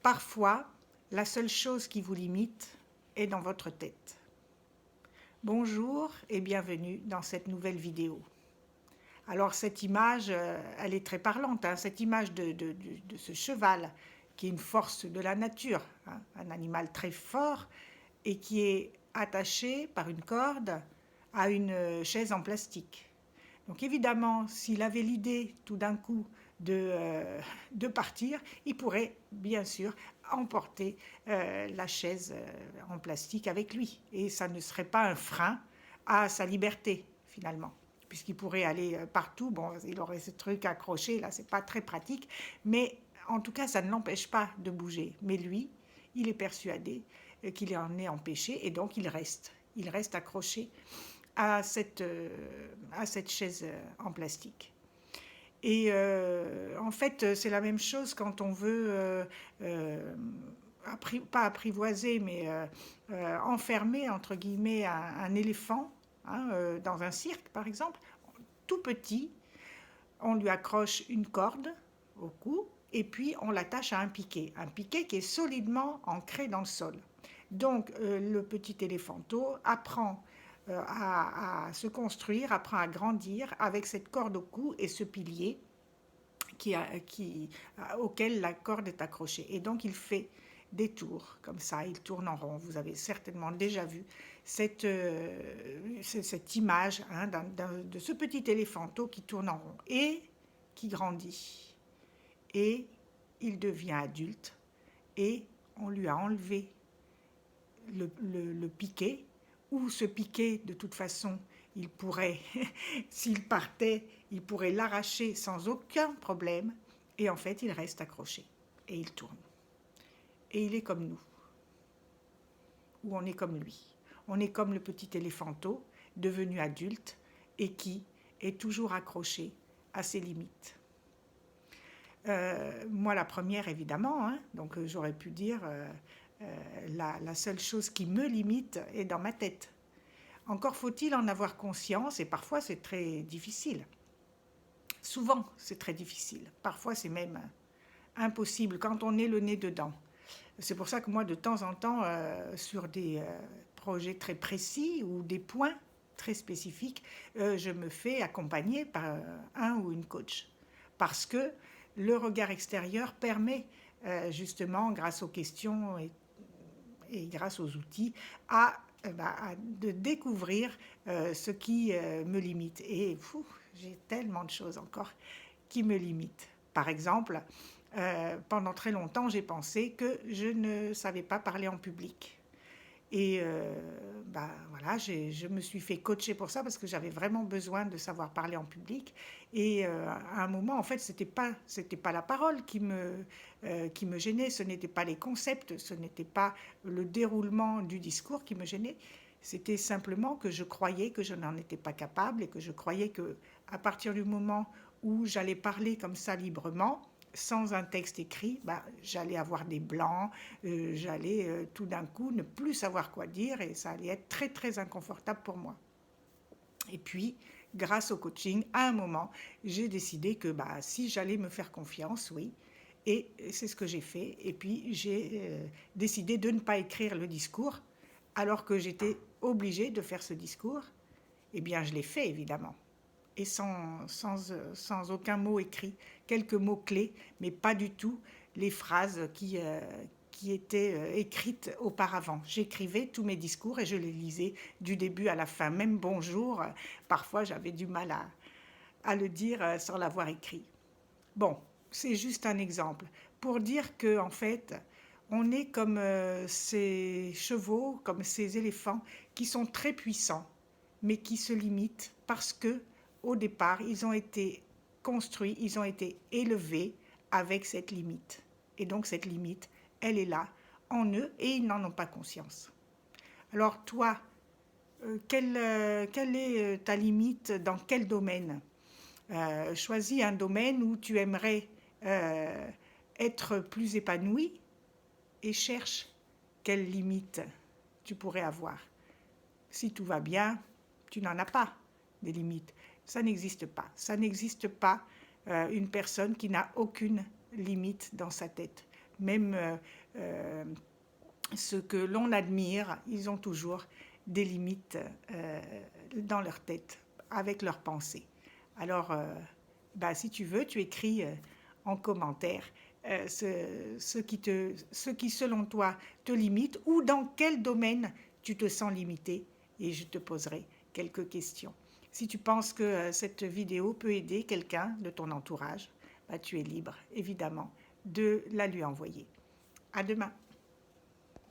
Parfois, la seule chose qui vous limite est dans votre tête. Bonjour et bienvenue dans cette nouvelle vidéo. Alors cette image, elle est très parlante, hein, cette image de ce cheval qui est une force de la nature, hein, un animal très fort et qui est attaché par une corde à une chaise en plastique. Donc évidemment, s'il avait l'idée tout d'un coup de partir, il pourrait bien sûr emporter la chaise en plastique avec lui. Et ça ne serait pas un frein à sa liberté finalement, puisqu'il pourrait aller partout. Bon, il aurait ce truc accroché, là c'est pas très pratique, mais en tout cas ça ne l'empêche pas de bouger. Mais lui, il est persuadé qu'il en est empêché et donc il reste accroché à cette chaise en plastique. Et en fait, c'est la même chose quand on veut, pas apprivoiser, mais enfermer, entre guillemets, un éléphant, hein, dans un cirque, par exemple, tout petit, on lui accroche une corde au cou, et puis on l'attache à un piquet qui est solidement ancré dans le sol. Donc le petit éléphanteau apprend à se construire, apprend à grandir avec cette corde au cou et ce pilier auquel la corde est accrochée. Et donc il fait des tours comme ça, il tourne en rond. Vous avez certainement déjà vu cette image, hein, de ce petit éléphanteau qui tourne en rond et qui grandit. Et il devient adulte et on lui a enlevé le piquet, ou ce piquet, de toute façon, il pourrait, s'il partait, il pourrait l'arracher sans aucun problème, et en fait, il reste accroché, et il tourne. Et il est comme nous, ou on est comme lui. On est comme le petit éléphanteau, devenu adulte, et qui est toujours accroché à ses limites. Moi, la première, évidemment, hein, donc j'aurais pu dire... la seule chose qui me limite est dans ma tête. Encore faut-il en avoir conscience, et parfois c'est très difficile. Souvent c'est très difficile, parfois c'est même impossible quand on est le nez dedans. C'est pour ça que moi de temps en temps, sur des projets très précis ou des points très spécifiques, je me fais accompagner par un ou une coach. Parce que le regard extérieur permet justement, grâce aux questions et grâce aux outils, de découvrir ce qui me limite. Et j'ai tellement de choses encore qui me limitent. Par exemple, pendant très longtemps, j'ai pensé que je ne savais pas parler en public. Et voilà, je me suis fait coacher pour ça parce que j'avais vraiment besoin de savoir parler en public. Et à un moment, en fait, c'était pas la parole qui me gênait, ce n'était pas les concepts, ce n'était pas le déroulement du discours qui me gênait. C'était simplement que je croyais que je n'en étais pas capable et que je croyais que à partir du moment où j'allais parler comme ça librement, sans un texte écrit, j'allais avoir des blancs, j'allais tout d'un coup ne plus savoir quoi dire et ça allait être très très inconfortable pour moi. Et puis, grâce au coaching, à un moment, j'ai décidé que si j'allais me faire confiance, oui, et c'est ce que j'ai fait. Et puis, j'ai décidé de ne pas écrire le discours alors que j'étais obligée de faire ce discours. Eh bien, je l'ai fait, évidemment. Et sans aucun mot écrit, quelques mots clés, mais pas du tout les phrases qui étaient écrites auparavant. J'écrivais tous mes discours et je les lisais du début à la fin, même bonjour, parfois j'avais du mal à le dire sans l'avoir écrit. Bon, c'est juste un exemple pour dire que en fait, on est comme ces chevaux, comme ces éléphants qui sont très puissants, mais qui se limitent parce que au départ, ils ont été construits, ils ont été élevés avec cette limite. Et donc cette limite, elle est là, en eux, et ils n'en ont pas conscience. Alors toi, quelle est ta limite dans quel domaine ? Choisis un domaine où tu aimerais être plus épanoui et cherche quelle limite tu pourrais avoir. Si tout va bien, tu n'en as pas des limites. Ça n'existe pas. Ça n'existe pas une personne qui n'a aucune limite dans sa tête. Même ceux que l'on admire, ils ont toujours des limites dans leur tête, avec leurs pensées. Alors, si tu veux, tu écris en commentaire ce qui, selon toi, te limite ou dans quel domaine tu te sens limité et je te poserai quelques questions. Si tu penses que cette vidéo peut aider quelqu'un de ton entourage, tu es libre, évidemment, de la lui envoyer. À demain.